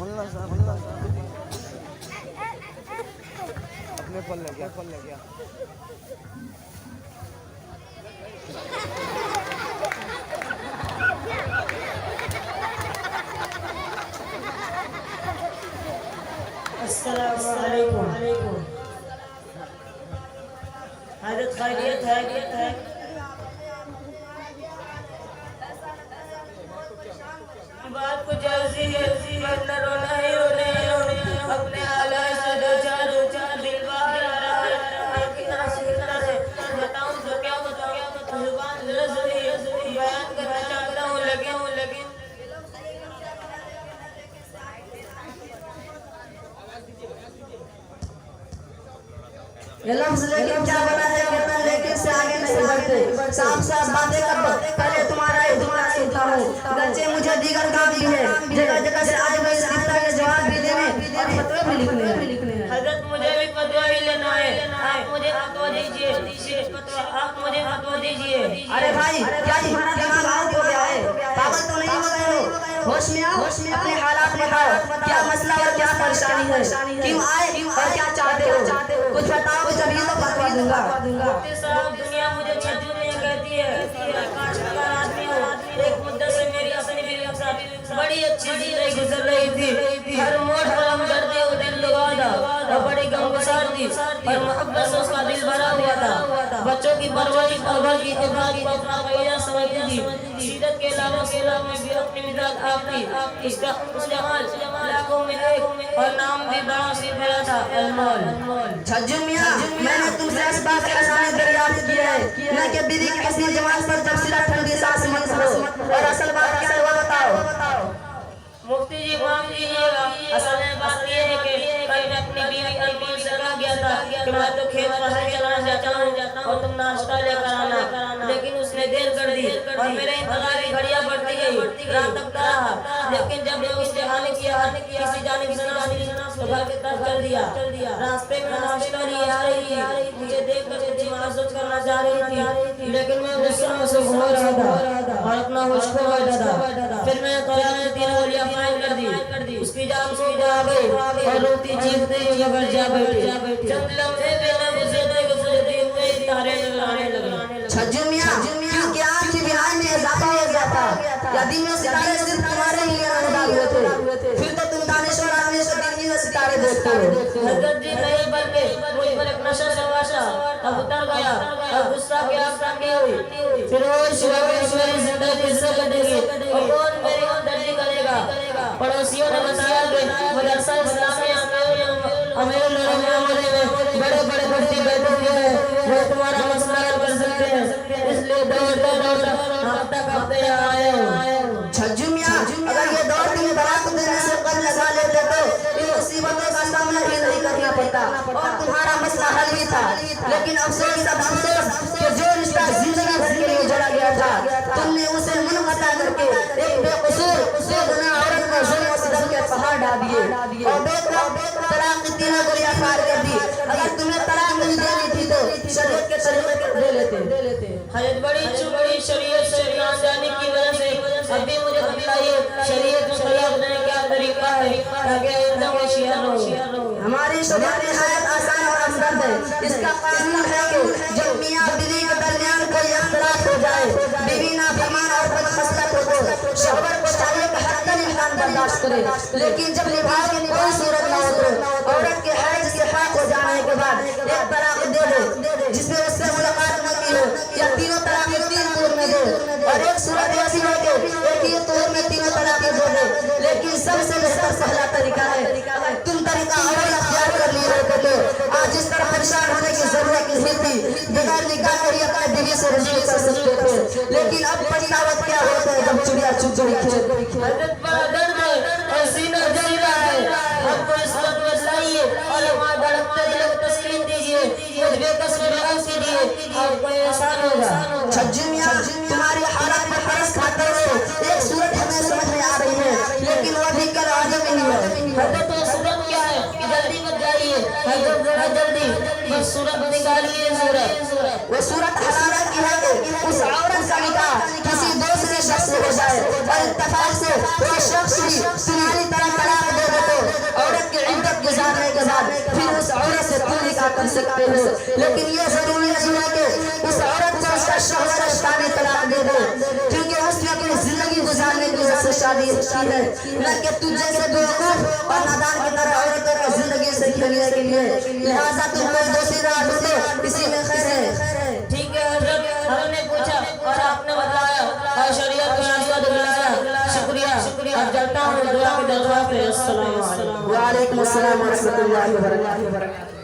अपने पल लग गया अस्सलामु अलैकुम। हालत खैरियत है? बात को जल्दी वरना रोना ही रोना है। अपने हालात से दो चार दिल बाहर आ रहा है। कितना से बताऊं तो क्या बताऊं, जुबान लर्ज रही है। बयान करना चाहता हूँ लेकिन ये लफ्ज़ लेकिन क्या बना है, कहता लेकिन से आगे नहीं बढ़ते। साफ साफ बातें कर दो, पहले तुम्हारा ही दुआ सुनता हूँ। गच्चे मुझे दीगर काम भी है, जगह जगह से आज मैं इस रिश्ता के जवाब भी देने और फतवे भी लिखने हैं। हजरत मुझे भी फतवा ही लेना है। आप मुझे फतवा दीजिए। अरे भाई, क्या तुम्हारा दिमाग आउट हो गया है? पागल तो नहीं हो गए हो? होश में आओ, अपने हालात बताओ, क्या मसला और क्या परेशानी है, क्यों आए और क्या चाहते हो? कुछ बताओ तभी तो फतवा दूंगा। मुफ्ती साहब, दुनिया मुझे छज्जू नहीं कहती है। मैं काश्तकार आदमी हूँ। एक मुद्दत से मेरी अपनी बीवी के साथ बड़ी अच्छी जिंदगी गुजर रही थी। हर मोड़ पर हमदर्दी और दिल लगा था और बड़ी गमगुसार थी और मोहब्बत से उसका दिल भरा हुआ था। बच्चों की परवरिश और घर की खिदमत को अपना कईदा समझती थी। सीरत के अलावा में भी अपनी मिजाज आपकी उसका जमाल लाखों में एक और नाम भी बड़ा सी फैला था, अनमोल। छज्जू मियां, मैंने तुमसे इस बात का हसानी दरियाफ्त की है न कि बीवी की हसीन जमात पर जब सिरा ठंडी सांस मत करो। और असल बात क्या है वो बताओ। मुफ्ती जी माफ कीजिएगा, असल में बात ये है कि कल मैं अपनी बीवी अनमोल से कह गया था कि मैं तो खेत पर हल चलाना चाहता हूँ और तुम नाश्ता लेकर आना, लेकिन उसने देर कर दी और मेरे इंतजार की घड़ियां बढ़ती गई। रात तक रहा, लेकिन जब मैं उसने हानि किया किसी जाने की सुना तो घर की तरफ चल दिया। रास्ते में नाश्ता लिए आ रही थी, मुझे देख कर कुछ महसूस करना चाह रही थी, लेकिन मैं गुस्सा महसूस हो रहा था और अपना होश खो बैठा था। फिर मैं कलाम में 3 गोलियां फायर कर दी, उसकी जान आ गई और रोती चीखते हुए घर जा बैठी। चंद लम्हे बिना गुजरते हुए तारे लगाने लगे। छज्जू मियां, क्योंकि आपकी बिहार में इजाफा हो गया था। यदि में सितारे सिर्फ तुम्हारे लिए नजर हुए थे, फिर तो तुम दानिश्वर आदमी से दिन में सितारे देखते हो। हजरत जी नहीं बल्कि मुझ पर एक नशा सवार था, अब उतर गया और गुस्सा की आग ठंडी हुई। फिर वो मेरी जिंदगी से कटेगी और कौन मेरी हमदर्दी करेगा। पड़ोसियों ने बताया कि मदरसा इस्लामिया अमीर में बड़े मुफ्ती बैठे हुए हैं, वो तुम्हारा मसला हल कर सकते हैं, इसलिए दौड़ते यहाँ आए हो। छज्जू मियां, अगर ये दौड़ तुम्हें बरात देने से कल लगा लेते तो इन मुसीबतों का सामना ही नहीं करना पड़ता और तुम्हारा मसला हल ही था। लेकिन अफसोस कि जो रिश्ता जिंदगी भर के लिए जोड़ा गया था, तुमने उसे मुनक़ता करके एक बेकसूर बेगुनाह औरत को जुल्म और सितम के पहाड़ डाल दिए और तलाक की 3 गोलियां फायर कर दी। अगर तुम्हें तलाक नहीं देनी थी तो शरीयत के तरीके दे लेते। हजरत बड़ी शरीयत से नादानी की वजह से अभी मुझे बताइए, शरीयत में तलाक देने का तरीका है ताकि आइंदा होशियार हो। हमारी शरीयत निहायत आसान और हमदर्द है। इसका कानून है कि जब मियां बीवी के दरमियान कोई इख्तिलाफ हो जाए, बीवी नाफरमान और बदखसलत हो तो शौहर को चाहिए कि हत्तल इम्कान बर्दाश्त करे, लेकिन जब निभाव की कोई सूरत न हो तो औरत के हैज से पाक हो जाने के बाद एक तलाक दे दे, जिसमें उससे मुलाकात न की हो, या तीनों तलाक 3 तूर में दे। और एक सूरत ऐसी है कि एक ही तूर में 3 तलाक दे दे। लेकिन सबसे बेहतर पहला तरीका है, तुम तरीका अवल अख्तियार कर लिए हो तो आज इस तरह परेशान होने की जरूरत नहीं थी। बिना निकाह के ही अपने बीवी से रजू कर सकते थे, लेकिन अब पछतावा क्या होता है जब चिड़िया चुग गई खेत। हजरत बड़ा दर्द है और सीना जल रहा है, हमको इस वक्त में लाइए और हमारा धड़कते दिल को तस्लीम दीजिए, मुझ बेकस में रहम कीजिए, आपको एहसान होगा। छज्जू मियां, तुम्हारी हालत में तरस खाते हो एक सूरत हमें समझ में आ रही है, लेकिन वो भी कल आजम ही है। हजरत तो सूरत क्या है कि जल्दी मत जाइए, हजरत जरा जल्दी बस सूरत निकालिए। वो सूरत हरारत की है कि उस औरत का निकाह किसी दूसरे शख्स से हो जाए और इत्तेफाक से वो शख्स भी तुम्हारी तरह तलाक दे दे निकाह कर सकते हो, लेकिन ये जरूरी नहीं है कि उस औरत को उसका शौहर रिश्ताने तलाक दे दो, क्योंकि उसने अपनी जिंदगी गुजारने की वजह से शादी की है, न कि तू जैसे बेवकूफ और नादान की तरह औरतों की जिंदगी से खेलने के लिए। लिहाजा तुम कोई दूसरी राह ढूंढो, इसी में खैर है। ठीक है हजरत, हमने पूछा और आपने बताया और शरीयत को रास्ता दिलाया। शुक्रिया, अब चलता हूँ दुआ की दरगाह पे। अस्सलाम वालेकुम। वालेकुम अस्सलाम व रहमतुल्लाहि व बरकातहू।